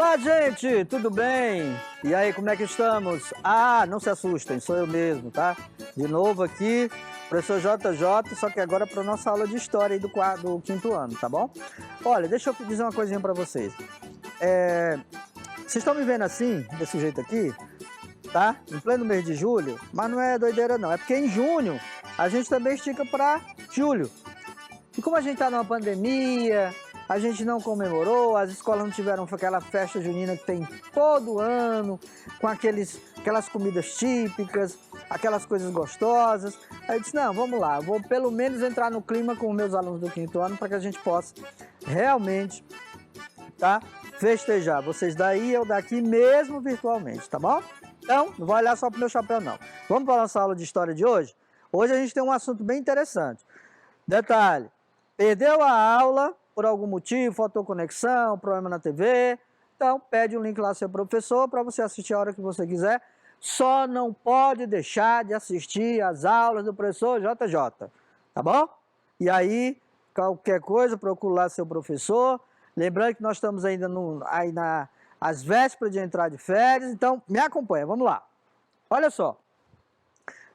Olá, gente, tudo bem? E aí, como é que estamos? Ah, não se assustem, sou eu mesmo, tá? De novo aqui, professor JJ, só que agora para nossa aula de história aí do quinto ano, tá bom? Olha, deixa eu dizer uma coisinha para vocês. Vocês estão me vendo assim, desse jeito aqui, tá? Em pleno mês de julho, mas não é doideira não, é porque em junho a gente também estica para julho. E como a gente está numa pandemia, a gente não comemorou, as escolas não tiveram aquela festa junina que tem todo ano, com aquelas comidas típicas, aquelas coisas gostosas. Aí eu disse, não, vamos lá, vou pelo menos entrar no clima com os meus alunos do quinto ano para que a gente possa realmente, tá, festejar. Vocês daí, eu daqui, mesmo virtualmente, tá bom? Então, não vou olhar só pro meu chapéu, não. Vamos para a nossa aula de história de hoje? Hoje a gente tem um assunto bem interessante. Detalhe, perdeu a aula por algum motivo, faltou conexão, problema na TV, então pede um link lá ao seu professor para você assistir a hora que você quiser. Só não pode deixar de assistir as aulas do professor JJ, tá bom? E aí, qualquer coisa, procura lá seu professor. Lembrando que nós estamos ainda às vésperas de entrar de férias, então me acompanha, vamos lá. Olha só,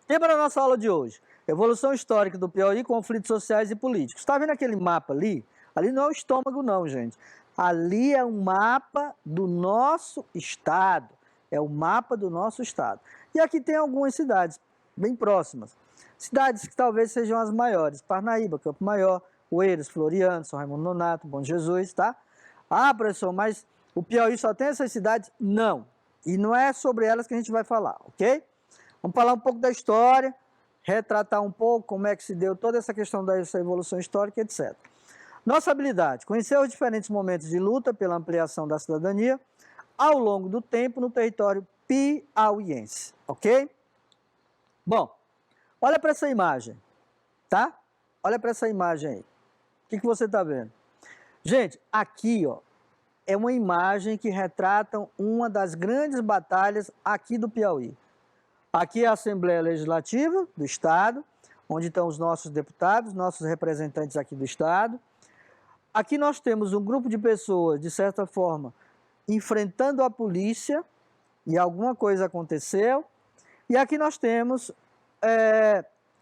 tema da nossa aula de hoje. Evolução histórica do Piauí, conflitos sociais e políticos. Está vendo aquele mapa ali? Ali não é o estômago não, gente. Ali é um mapa do nosso estado. É o mapa do nosso estado. E aqui tem algumas cidades bem próximas. Cidades que talvez sejam as maiores. Parnaíba, Campo Maior, Oeiras, Floriano, São Raimundo Nonato, Bom Jesus, tá? Ah, professor, mas o Piauí só tem essas cidades? Não. E não é sobre elas que a gente vai falar, ok? Vamos falar um pouco da história, retratar um pouco como é que se deu toda essa questão dessa evolução histórica, etc. Nossa habilidade, conhecer os diferentes momentos de luta pela ampliação da cidadania ao longo do tempo no território piauiense, ok? Bom, olha para essa imagem, tá? Olha para essa imagem aí. O que você está vendo? Gente, aqui, ó, é uma imagem que retrata uma das grandes batalhas aqui do Piauí. Aqui é a Assembleia Legislativa do Estado, onde estão os nossos deputados, nossos representantes aqui do Estado. Aqui nós temos um grupo de pessoas, de certa forma, enfrentando a polícia, e alguma coisa aconteceu. E aqui nós temos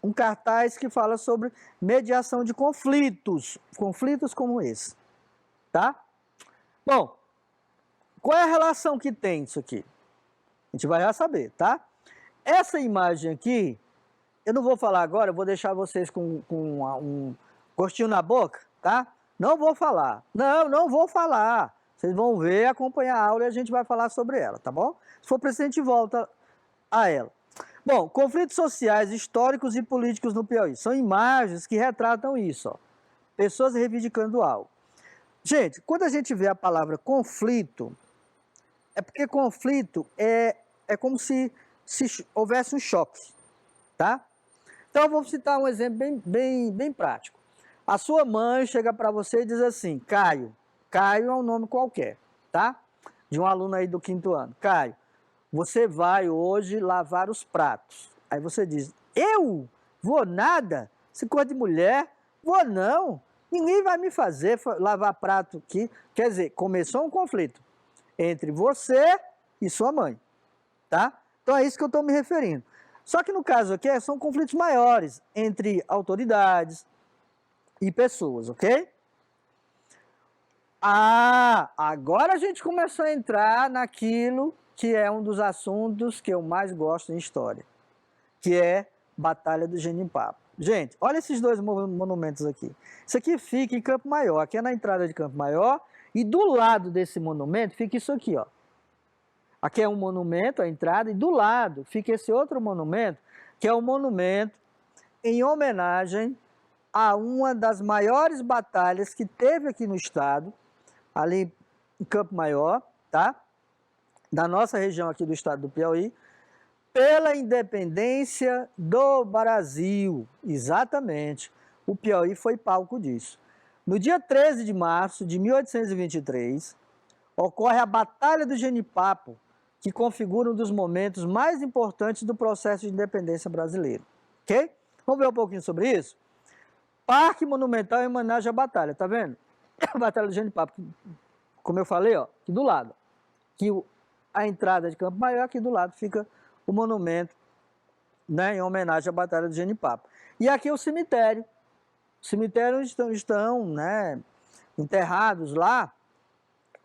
um cartaz que fala sobre mediação de conflitos como esse, tá? Bom, qual é a relação que tem isso aqui? A gente vai já saber, tá? Essa imagem aqui, eu não vou falar agora, eu vou deixar vocês com um gostinho na boca, tá? Não vou falar. Não vou falar. Vocês vão ver, acompanhar a aula e a gente vai falar sobre ela, tá bom? Se for preciso, a gente volta a ela. Bom, conflitos sociais, históricos e políticos no Piauí. São imagens que retratam isso, ó. Pessoas reivindicando algo. Gente, quando a gente vê a palavra conflito, é porque conflito é como se houvesse um choque, tá? Então, eu vou citar um exemplo bem prático. A sua mãe chega para você e diz assim, Caio é um nome qualquer, tá? De um aluno aí do quinto ano. Caio, você vai hoje lavar os pratos. Aí você diz, eu? Vou nada? Se coisa de mulher? Vou não. Ninguém vai me fazer lavar prato aqui. Quer dizer, começou um conflito entre você e sua mãe, tá? Então é isso que eu estou me referindo. Só que no caso aqui são conflitos maiores entre autoridades e pessoas, ok? Ah, agora a gente começou a entrar naquilo que é um dos assuntos que eu mais gosto em história, que é Batalha do Genipapo. Gente, olha esses dois monumentos aqui. Isso aqui fica em Campo Maior, aqui é na entrada de Campo Maior, e do lado desse monumento fica isso aqui, ó. Aqui é um monumento, a entrada, e do lado fica esse outro monumento, que é um monumento em homenagem a uma das maiores batalhas que teve aqui no estado, ali em Campo Maior, tá? Da nossa região aqui do estado do Piauí, pela independência do Brasil. Exatamente. O Piauí foi palco disso. No dia 13 de março de 1823, ocorre a Batalha do Genipapo, que configura um dos momentos mais importantes do processo de independência brasileiro. Ok? Vamos ver um pouquinho sobre isso? Parque Monumental em homenagem à batalha, tá vendo? A Batalha do Genipapo, como eu falei, ó, aqui do lado. a entrada de Campo Maior, aqui do lado fica o monumento, né, em homenagem à Batalha do Genipapo. E aqui é o cemitério. O cemitério estão, né, enterrados lá,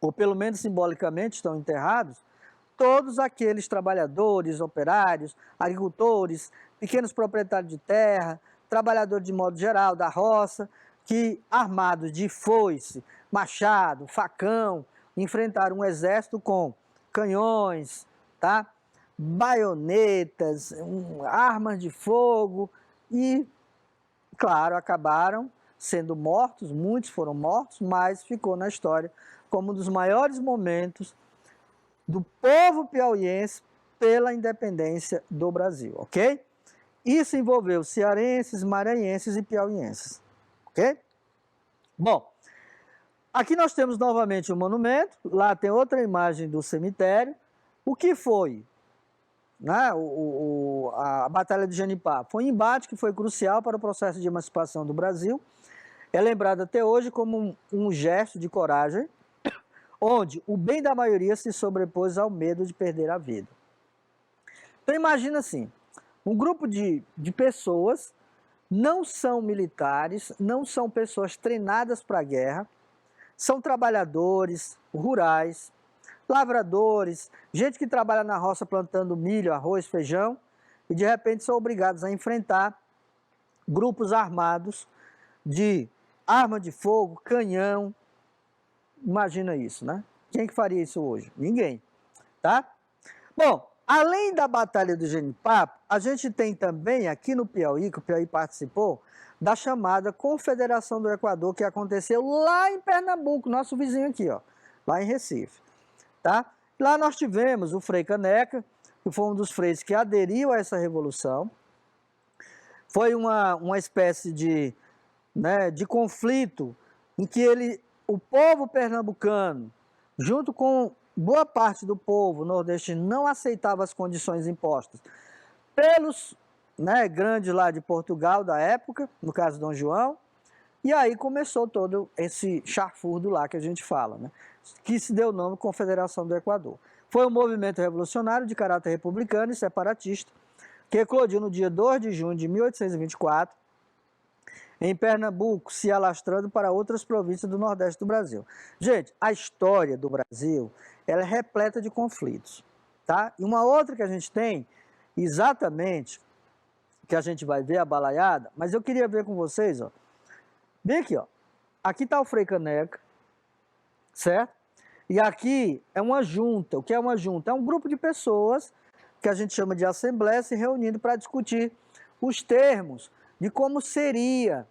ou pelo menos simbolicamente estão enterrados, todos aqueles trabalhadores, operários, agricultores, pequenos proprietários de terra, trabalhadores de modo geral da roça, que armados de foice, machado, facão, enfrentaram um exército com canhões, tá? Baionetas, armas de fogo e, claro, acabaram sendo mortos, muitos foram mortos, mas ficou na história como um dos maiores momentos do povo piauiense pela independência do Brasil, ok? Isso envolveu cearenses, maranhenses e piauienses, ok? Bom, aqui nós temos novamente o monumento, lá tem outra imagem do cemitério. O que foi, né, a Batalha de Genipapo? Foi um embate que foi crucial para o processo de emancipação do Brasil. É lembrado até hoje como um gesto de coragem, onde o bem da maioria se sobrepôs ao medo de perder a vida. Então imagina assim, um grupo de pessoas, não são militares, não são pessoas treinadas para a guerra, são trabalhadores rurais, lavradores, gente que trabalha na roça plantando milho, arroz, feijão, e de repente são obrigados a enfrentar grupos armados de arma de fogo, canhão. Imagina isso, né? Quem que faria isso hoje? Ninguém, tá? Bom, além da Batalha do Genipapo, a gente tem também aqui no Piauí, que o Piauí participou, da chamada Confederação do Equador, que aconteceu lá em Pernambuco, nosso vizinho aqui, ó, lá em Recife, tá? Lá nós tivemos o Frei Caneca, que foi um dos freis que aderiu a essa revolução. Foi uma espécie né, de conflito em que o povo pernambucano, junto com boa parte do povo nordestino, não aceitava as condições impostas pelos, né, grandes lá de Portugal da época, no caso Dom João, e aí começou todo esse chafurdo lá que a gente fala, né, que se deu o nome Confederação do Equador. Foi um movimento revolucionário de caráter republicano e separatista, que eclodiu no dia 2 de junho de 1824, em Pernambuco, se alastrando para outras províncias do Nordeste do Brasil. Gente, a história do Brasil, ela é repleta de conflitos, tá? E uma outra que a gente tem, exatamente, que a gente vai ver a balaiada, mas eu queria ver com vocês, ó. Bem aqui, ó. Aqui está o Frei Caneca, certo? E aqui é uma junta. O que é uma junta? É um grupo de pessoas que a gente chama de assembleia se reunindo para discutir os termos de como seria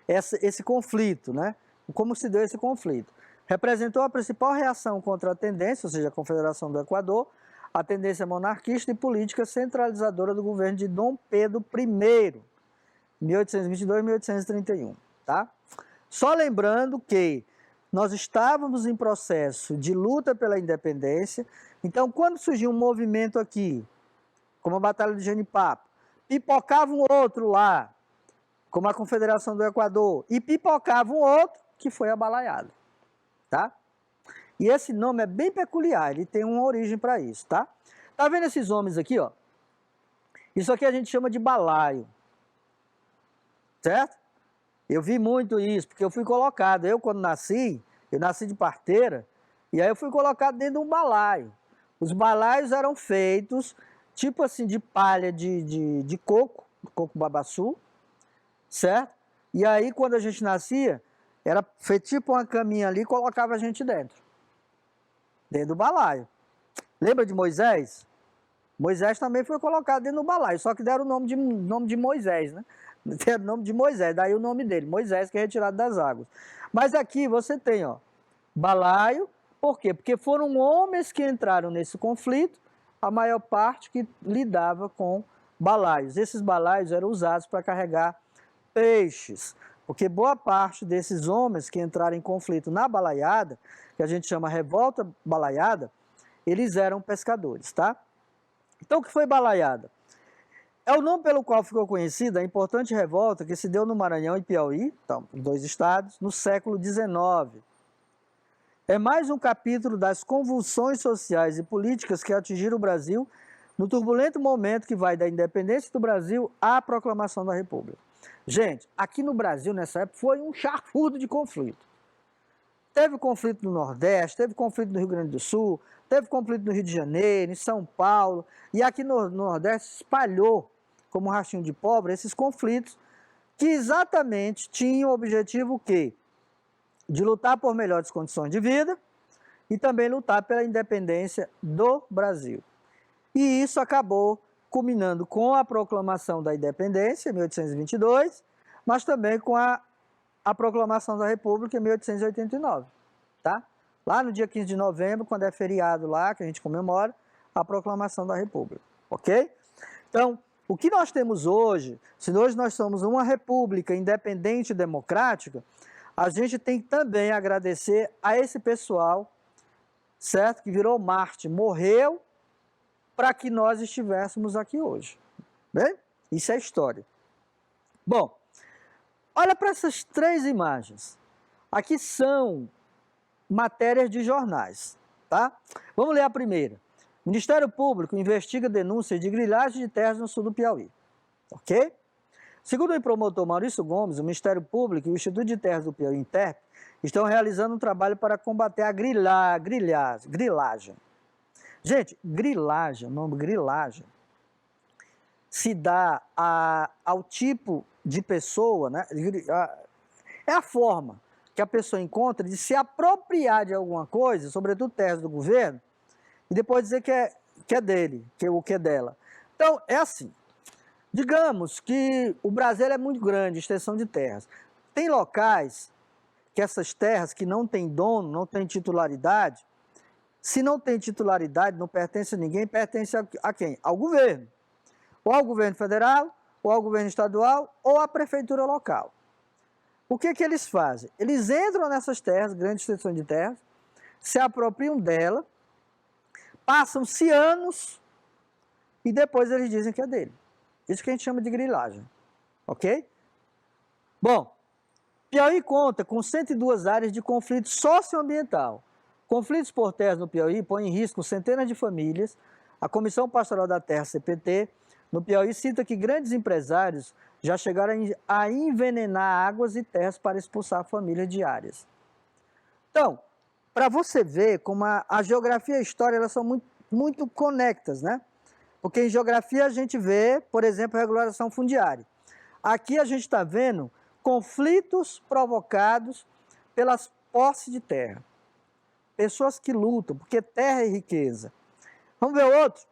esse conflito, né? Como se deu esse conflito. Representou a principal reação contra a tendência, ou seja, a Confederação do Equador, a tendência monarquista e política centralizadora do governo de Dom Pedro I, 1822-1831, tá? Só lembrando que nós estávamos em processo de luta pela independência, então quando surgiu um movimento aqui, como a Batalha de Genipapo, pipocava um outro lá, como a Confederação do Equador, e pipocava um outro, que foi a balaiada, tá? E esse nome é bem peculiar, ele tem uma origem para isso, tá? Tá vendo esses homens aqui, ó? Isso aqui a gente chama de balaio, certo? Eu vi muito isso, porque eu fui colocado, eu quando nasci, eu nasci de parteira, e aí eu fui colocado dentro de um balaio. Os balaios eram feitos, tipo assim, de palha de coco babaçu, certo? E aí, quando a gente nascia, era feito tipo uma caminha ali e colocava a gente dentro do balaio. Lembra de Moisés? Moisés também foi colocado dentro do balaio, só que deram o nome de Moisés, né? Deram o nome de Moisés, daí o nome dele, Moisés, que é retirado das águas. Mas aqui você tem, ó, balaio, por quê? Porque foram homens que entraram nesse conflito, a maior parte que lidava com balaios. Esses balaios eram usados para carregar peixes, porque boa parte desses homens que entraram em conflito na balaiada, que a gente chama revolta balaiada, eles eram pescadores, tá? Então, o que foi balaiada? É o nome pelo qual ficou conhecida a importante revolta que se deu no Maranhão e Piauí, então, em dois estados, no século XIX, é mais um capítulo das convulsões sociais e políticas que atingiram o Brasil no turbulento momento que vai da independência do Brasil à proclamação da República. Gente, aqui no Brasil, nessa época, foi um charfudo de conflito. Teve conflito no Nordeste, teve conflito no Rio Grande do Sul, teve conflito no Rio de Janeiro, em São Paulo, e aqui no Nordeste espalhou, como um rastinho de pobre, esses conflitos que exatamente tinham o objetivo o quê? De lutar por melhores condições de vida e também lutar pela independência do Brasil. E isso acabou culminando com a proclamação da independência, em 1822, mas também com a proclamação da República em 1889, tá? Lá no dia 15 de novembro, quando é feriado lá, que a gente comemora, a proclamação da República, ok? Então, o que nós temos hoje, se hoje nós somos uma república independente e democrática, a gente tem que também agradecer a esse pessoal, certo? Que virou Marte, morreu para que nós estivéssemos aqui hoje. Bem? Isso é história. Bom, olha para essas 3 imagens. Aqui são matérias de jornais, tá? Vamos ler a primeira. Ministério Público investiga denúncias de grilagem de terras no sul do Piauí. Ok? Segundo o promotor Maurício Gomes, o Ministério Público e o Instituto de Terras do Piauí, INTERP, estão realizando um trabalho para combater a grilagem. Gente, grilagem, o nome grilagem, se dá ao tipo de pessoa, né? É a forma que a pessoa encontra de se apropriar de alguma coisa, sobretudo terras do governo, e depois dizer que é dele, que é dela. Então, é assim. Digamos que o Brasil é muito grande, extensão de terras. Tem locais que essas terras que não têm dono, não têm titularidade, se não tem titularidade, não pertence a ninguém, pertence a quem? Ao governo. Ou ao governo federal, ou ao governo estadual, ou à prefeitura local. O que eles fazem? Eles entram nessas terras, grandes extensões de terras, se apropriam dela, passam-se anos e depois eles dizem que é dele. Isso que a gente chama de grilagem. Ok? Bom, Piauí conta com 102 áreas de conflito socioambiental. Conflitos por terras no Piauí põem em risco centenas de famílias. A Comissão Pastoral da Terra, CPT, no Piauí cita que grandes empresários já chegaram a envenenar águas e terras para expulsar famílias de áreas. Então, para você ver como a geografia e a história elas são muito, muito conectas, né? Porque em geografia a gente vê, por exemplo, a regularização fundiária. Aqui a gente está vendo conflitos provocados pelas posses de terra. Pessoas que lutam, porque terra é riqueza. Vamos ver outro?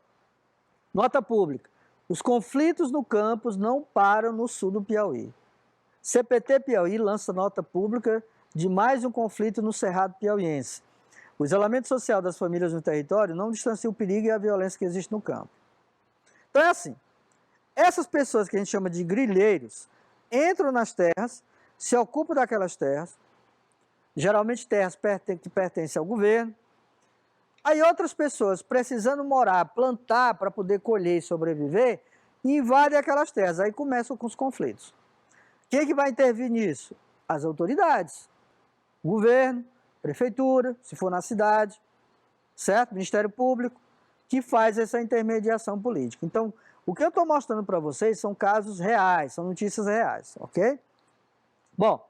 Nota pública. Os conflitos no campus não param no sul do Piauí. CPT Piauí lança nota pública de mais um conflito no Cerrado piauiense. O isolamento social das famílias no território não distancia o perigo e a violência que existe no campo. Então é assim, essas pessoas que a gente chama de grilheiros entram nas terras, se ocupam daquelas terras, geralmente terras que pertencem ao governo. Aí outras pessoas precisando morar, plantar para poder colher e sobreviver, invadem aquelas terras. Aí começam com os conflitos. Quem é que vai intervir nisso? As autoridades. Governo, prefeitura, se for na cidade, certo? Ministério Público, que faz essa intermediação política. Então, o que eu estou mostrando para vocês são casos reais, são notícias reais, ok? Bom,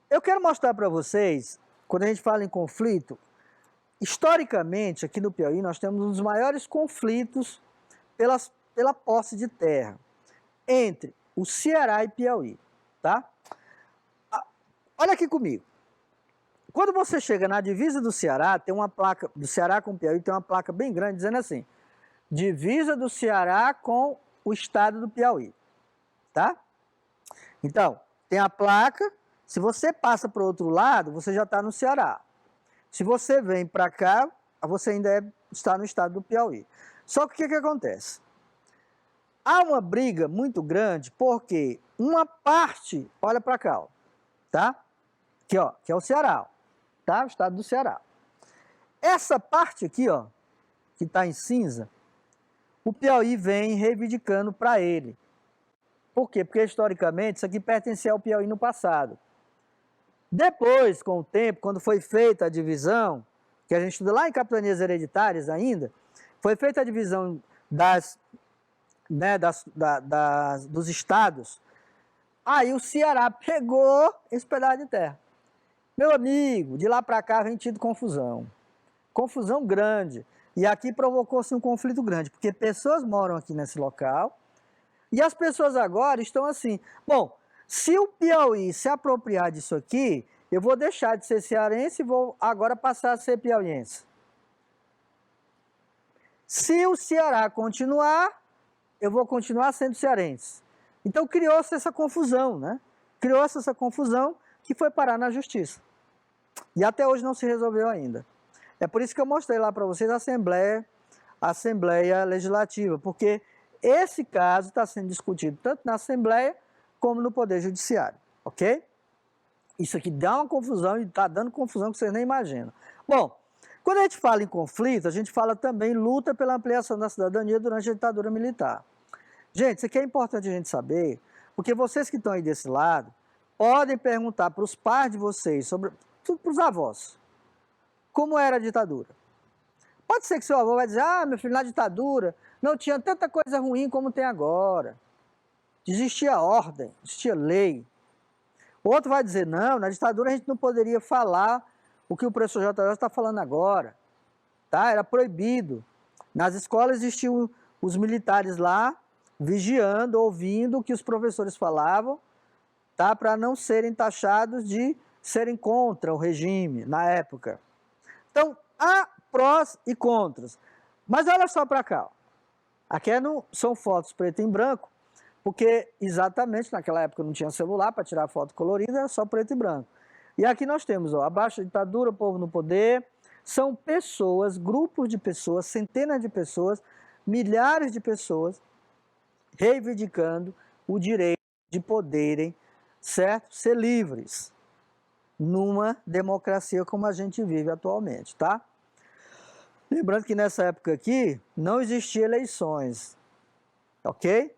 eu quero mostrar para vocês, quando a gente fala em conflito, historicamente, aqui no Piauí, nós temos um dos maiores conflitos pela posse de terra entre o Ceará e Piauí, tá? Olha aqui comigo. Quando você chega na divisa do Ceará, tem uma placa, do Ceará com o Piauí, tem uma placa bem grande dizendo assim, divisa do Ceará com o estado do Piauí, tá? Então, tem a placa, se você passa para o outro lado, você já está no Ceará. Se você vem para cá, você ainda está no estado do Piauí. Só que o que acontece? Há uma briga muito grande porque uma parte, olha para cá, ó, tá? Aqui, ó, que é o Ceará, tá? O estado do Ceará. Essa parte aqui, ó, que está em cinza, o Piauí vem reivindicando para ele. Por quê? Porque historicamente isso aqui pertencia ao Piauí no passado. Depois, com o tempo, quando foi feita a divisão, que a gente estuda lá em capitanias hereditárias ainda, foi feita a divisão né, dos estados, aí o Ceará pegou esse pedaço de terra. Meu amigo, de lá para cá vem tido confusão. Confusão grande. E aqui provocou-se um conflito grande, porque pessoas moram aqui nesse local, e as pessoas agora estão assim, bom, se o Piauí se apropriar disso aqui, eu vou deixar de ser cearense e vou agora passar a ser piauiense. Se o Ceará continuar, eu vou continuar sendo cearense. Então criou-se essa confusão, né? Criou-se essa confusão que foi parar na justiça. E até hoje não se resolveu ainda. É por isso que eu mostrei lá para vocês a Assembleia Legislativa, porque esse caso está sendo discutido tanto na Assembleia como no Poder Judiciário, ok? Isso aqui dá uma confusão e está dando confusão que vocês nem imaginam. Bom, quando a gente fala em conflito, a gente fala também em luta pela ampliação da cidadania durante a ditadura militar. Gente, isso aqui é importante a gente saber, porque vocês que estão aí desse lado, podem perguntar para os pais de vocês, para os avós, como era a ditadura. Pode ser que seu avô vai dizer, meu filho, na ditadura não tinha tanta coisa ruim como tem agora. Existia ordem, existia lei. Outro vai dizer, não, na ditadura a gente não poderia falar o que o professor JJ está falando agora. Tá? Era proibido. Nas escolas existiam os militares lá, vigiando, ouvindo o que os professores falavam, tá? Para não serem taxados de serem contra o regime na época. Então, há prós e contras. Mas olha só para cá. Aqui são fotos preto e branco, porque exatamente naquela época não tinha celular para tirar foto colorida, era só preto e branco. E aqui nós temos, abaixo da ditadura, o povo no poder, são pessoas, grupos de pessoas, centenas de pessoas, milhares de pessoas, reivindicando o direito de poderem, certo? Ser livres numa democracia como a gente vive atualmente, tá? Lembrando que nessa época aqui não existia eleições, ok?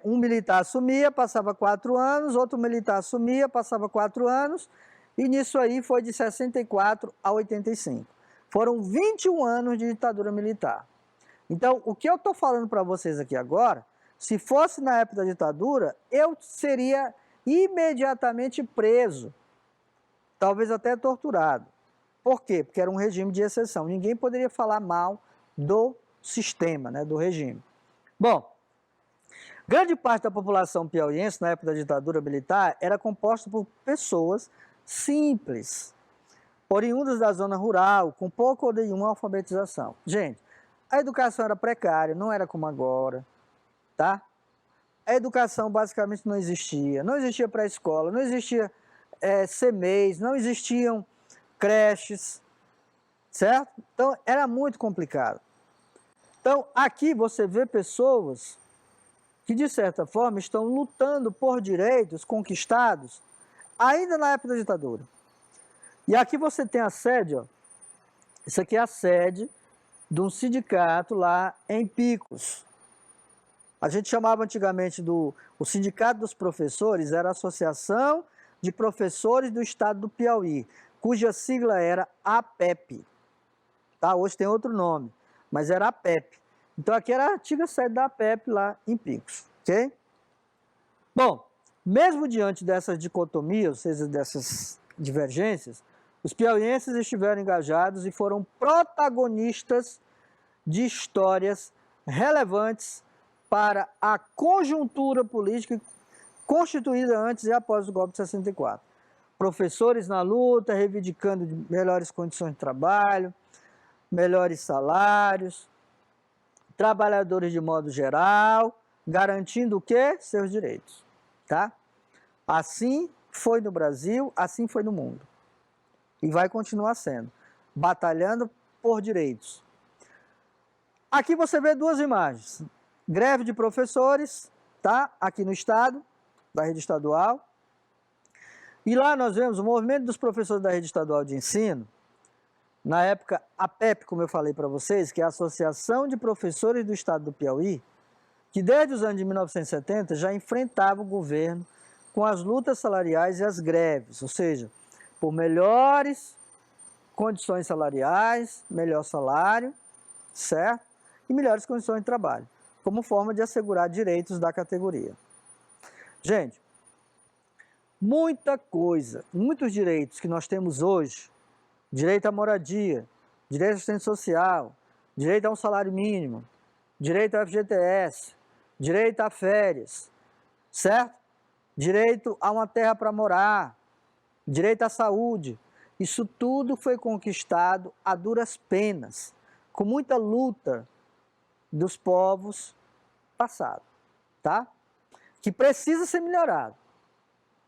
Um militar assumia, passava 4 anos, outro militar assumia, passava 4 anos, e nisso aí foi de 64 a 85. Foram 21 anos de ditadura militar. Então, o que eu estou falando para vocês aqui agora, se fosse na época da ditadura, eu seria imediatamente preso, talvez até torturado. Por quê? Porque era um regime de exceção. Ninguém poderia falar mal do sistema, né, do regime. Bom, grande parte da população piauiense, na época da ditadura militar, era composta por pessoas simples, oriundas da zona rural, com pouca ou nenhuma alfabetização. Gente, a educação era precária, não era como agora, tá? A educação basicamente não existia pré-escola, não existia CMEs, não existiam creches, certo? Então, era muito complicado. Então, aqui você vê pessoas que, de certa forma, estão lutando por direitos conquistados ainda na época da ditadura. E aqui você tem a sede, ó. Isso aqui é a sede de um sindicato lá em Picos. A gente chamava antigamente o Sindicato dos Professores, era a Associação de Professores do Estado do Piauí, cuja sigla era APEP. Tá? Hoje tem outro nome, mas era APEP. Então aqui era a antiga sede da APEP lá em Picos, ok? Bom, mesmo diante dessas dicotomias, ou seja, dessas divergências, os piauienses estiveram engajados e foram protagonistas de histórias relevantes para a conjuntura política constituída antes e após o golpe de 64. Professores na luta, reivindicando melhores condições de trabalho, melhores salários, trabalhadores de modo geral, garantindo o quê? Seus direitos, tá? Assim foi no Brasil, assim foi no mundo. E vai continuar sendo, batalhando por direitos. Aqui você vê 2 imagens. Greve de professores, tá? Aqui no estado, da rede estadual. E lá nós vemos o movimento dos professores da rede estadual de ensino, na época a APEP, como eu falei para vocês, que é a Associação de Professores do Estado do Piauí, que desde os anos de 1970 já enfrentava o governo com as lutas salariais e as greves, ou seja, por melhores condições salariais, melhor salário, certo? E melhores condições de trabalho, como forma de assegurar direitos da categoria. Gente, muita coisa, muitos direitos que nós temos hoje, direito à moradia, direito à assistência social, direito a um salário mínimo, direito ao FGTS, direito a férias, certo? Direito a uma terra para morar, direito à saúde. Isso tudo foi conquistado a duras penas, com muita luta dos povos passados, tá? Que precisa ser melhorado.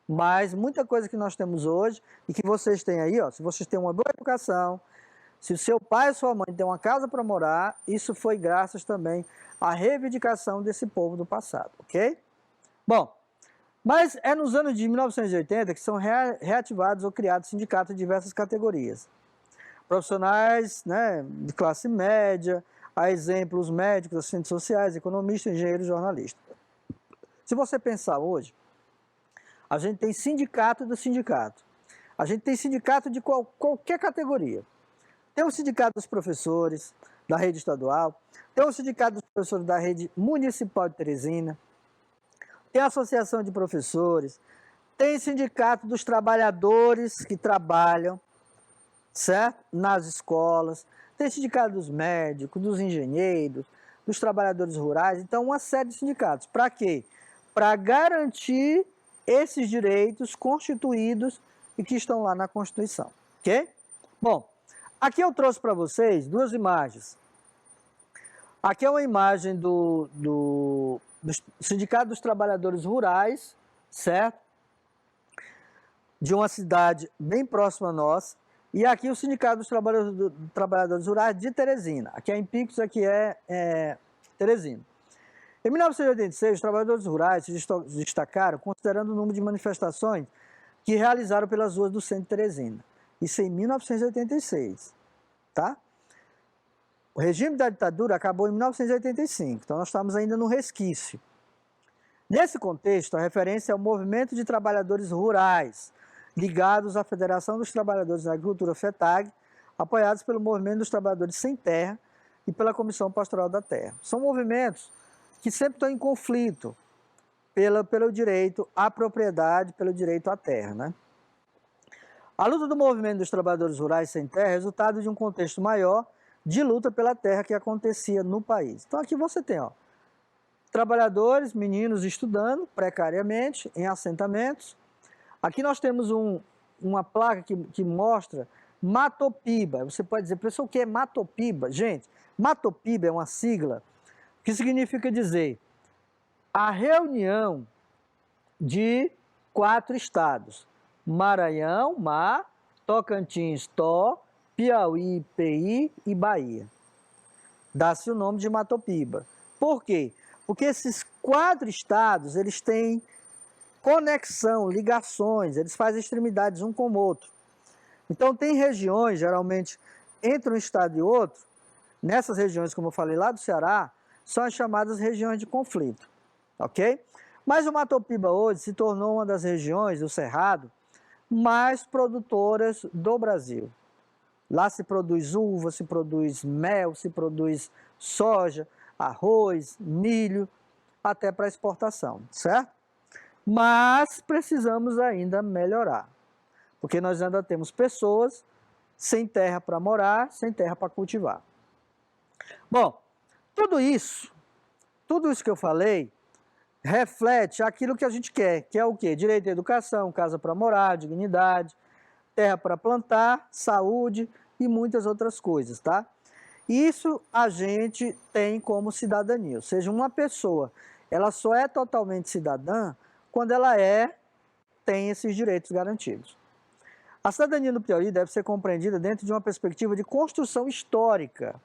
Mas muita coisa que nós temos hoje e que vocês têm aí, ó, se vocês têm uma boa educação, se o seu pai ou sua mãe tem uma casa para morar, isso foi graças também à reivindicação desse povo do passado, ok? Bom, mas é nos anos de 1980 que são reativados ou criados sindicatos de diversas categorias. Profissionais, né, de classe média, a exemplos médicos, assistentes sociais, economistas, engenheiros, jornalistas. Se você pensar hoje, a gente tem sindicato do sindicato. A gente tem sindicato de qualquer categoria. Tem o sindicato dos professores da rede estadual, tem o sindicato dos professores da rede municipal de Teresina, tem a associação de professores, tem sindicato dos trabalhadores que trabalham, certo? Nas escolas, tem sindicato dos médicos, dos engenheiros, dos trabalhadores rurais, então uma série de sindicatos. Para quê? Para garantir esses direitos constituídos e que estão lá na Constituição, ok? Bom, aqui eu trouxe para vocês duas imagens. Aqui é uma imagem do Sindicato dos Trabalhadores Rurais, certo? De uma cidade bem próxima a nós. E aqui o Sindicato dos Trabalhadores Rurais de Teresina. Aqui é em Picos, aqui é Teresina. Em 1986, os trabalhadores rurais se destacaram considerando o número de manifestações que realizaram pelas ruas do centro de Teresina. Isso em 1986, tá? O regime da ditadura acabou em 1985, então nós estamos ainda no resquício. Nesse contexto, a referência é o movimento de trabalhadores rurais, ligados à Federação dos Trabalhadores da Agricultura, FETAG, apoiados pelo Movimento dos Trabalhadores Sem Terra e pela Comissão Pastoral da Terra. São movimentos que sempre estão em conflito pelo direito à propriedade, pelo direito à terra, né? A luta do movimento dos trabalhadores rurais sem terra é resultado de um contexto maior de luta pela terra que acontecia no país. Então aqui você tem, ó, trabalhadores, meninos estudando precariamente em assentamentos. Aqui nós temos uma placa que mostra Matopiba. Você pode dizer, professor, o que é Matopiba? Gente, Matopiba é uma sigla que significa dizer a reunião de 4 estados: Maranhão, Ma, Tocantins, Tó, Piauí, PI e Bahia. Dá-se o nome de Matopiba. Por quê? Porque esses 4 estados, eles têm conexão, ligações, eles fazem extremidades um com o outro. Então tem regiões, geralmente, entre um estado e outro, nessas regiões, como eu falei lá do Ceará, são as chamadas regiões de conflito, ok? Mas o Matopiba hoje se tornou uma das regiões do Cerrado mais produtoras do Brasil. Lá se produz uva, se produz mel, se produz soja, arroz, milho, até para exportação, certo? Mas precisamos ainda melhorar, porque nós ainda temos pessoas sem terra para morar, sem terra para cultivar. Bom, tudo isso que eu falei, reflete aquilo que a gente quer, que é o quê? Direito à educação, casa para morar, dignidade, terra para plantar, saúde e muitas outras coisas, tá? Isso a gente tem como cidadania, ou seja, uma pessoa, ela só é totalmente cidadã quando ela tem esses direitos garantidos. A cidadania no Piauí deve ser compreendida dentro de uma perspectiva de construção histórica.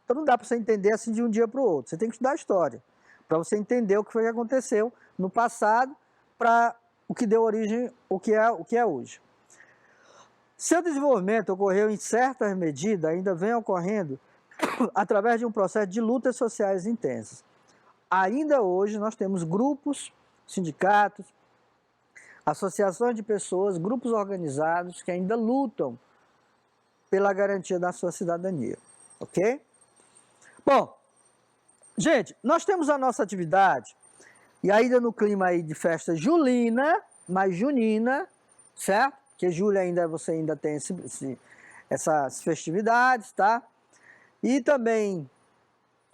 Então não dá para você entender assim de um dia para o outro, você tem que estudar a história, para você entender o que foi que aconteceu no passado, para o que deu origem, o que é hoje. Seu desenvolvimento ocorreu em certa medida, ainda vem ocorrendo, através de um processo de lutas sociais intensas. Ainda hoje nós temos grupos, sindicatos, associações de pessoas, grupos organizados que ainda lutam pela garantia da sua cidadania, ok? Bom, gente, nós temos a nossa atividade, e ainda no clima aí de festa julina, mas junina, certo? Porque julho ainda, você ainda tem essas festividades, tá? E também,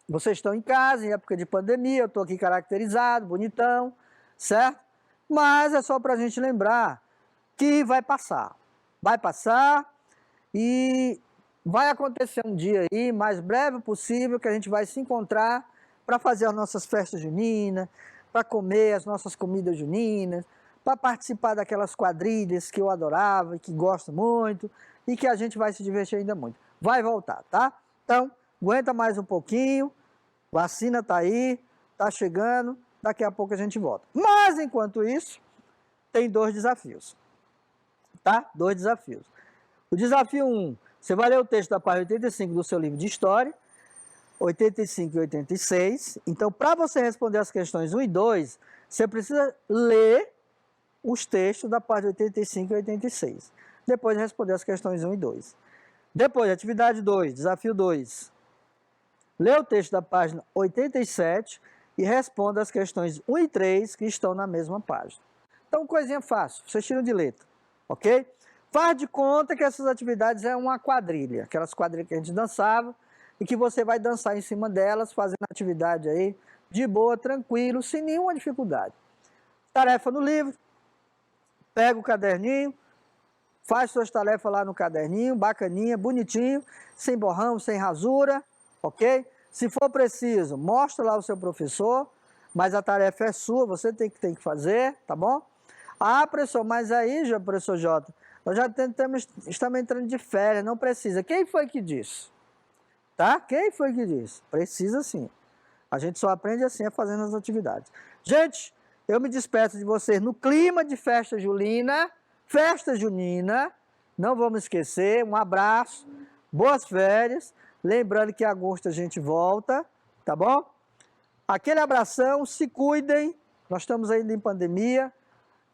vocês estão em casa, em época de pandemia, eu estou aqui caracterizado, bonitão, certo? Mas é só para a gente lembrar que vai passar e vai acontecer um dia aí, mais breve possível, que a gente vai se encontrar para fazer as nossas festas juninas, para comer as nossas comidas juninas, para participar daquelas quadrilhas que eu adorava e que gosto muito e que a gente vai se divertir ainda muito. Vai voltar, tá? Então, aguenta mais um pouquinho, vacina tá aí, tá chegando, daqui a pouco a gente volta. Mas, enquanto isso, tem 2 desafios, tá? 2 desafios. O desafio 1, você vai ler o texto da página 85 do seu livro de História, 85 e 86. Então, para você responder as questões 1 e 2, você precisa ler os textos da página 85 e 86. Depois de responder as questões 1 e 2. Depois, atividade 2, desafio 2. Lê o texto da página 87 e responda as questões 1 e 3 que estão na mesma página. Então, coisinha fácil, vocês tiram de letra, ok? Faz de conta que essas atividades é uma quadrilha, aquelas quadrilhas que a gente dançava, e que você vai dançar em cima delas, fazendo atividade aí, de boa, tranquilo, sem nenhuma dificuldade. Tarefa no livro, pega o caderninho, faz suas tarefas lá no caderninho, bacaninha, bonitinho, sem borrão, sem rasura, ok? Se for preciso, mostra lá o seu professor, mas a tarefa é sua, você tem que fazer, tá bom? Ah, professor, mas aí, professor Jota, nós já estamos entrando de férias, não precisa. Quem foi que disse? Tá? Quem foi que disse? Precisa sim. A gente só aprende assim, fazendo as atividades. Gente, eu me despeço de vocês no clima de festa julina, festa junina, não vamos esquecer, um abraço, boas férias, lembrando que em agosto a gente volta, tá bom? Aquele abração, se cuidem, nós estamos ainda em pandemia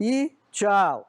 e tchau!